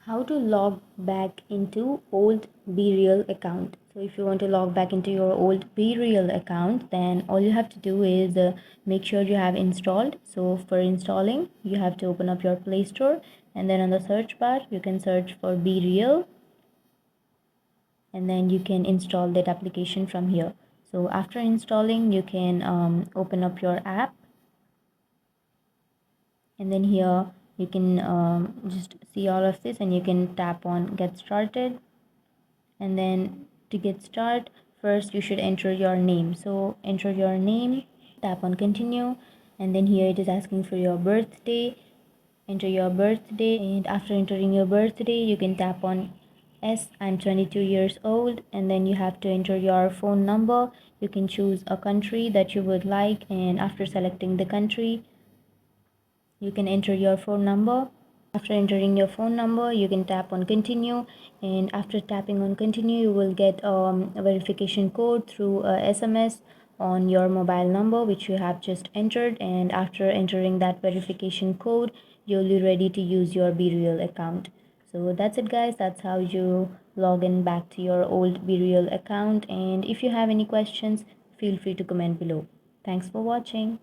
How to log back into old BeReal account. So if you want to log back into your old BeReal account, then all you have to do is make sure you have installed. So for installing, you have to open up your Play Store, and then on the search bar you can search for BeReal, and then you can install that application from here. So after installing, you can open up your app, and then here you can just see all of this, and you can tap on get started. And then to get started, first you should enter your name. So enter your name, tap on continue, and then here it is asking for your birthday. Enter your birthday, and after entering your birthday you can tap on yes, I'm 22 years old, and then you have to enter your phone number. You can choose a country that you would like, and after selecting the country you can enter your phone number. After entering your phone number, you can tap on continue, and after tapping on continue, you will get a verification code through a SMS on your mobile number which you have just entered. And after entering that verification code, you'll be ready to use your BeReal account. So that's it, guys. That's how you log in back to your old BeReal account. And if you have any questions, feel free to comment below. Thanks for watching.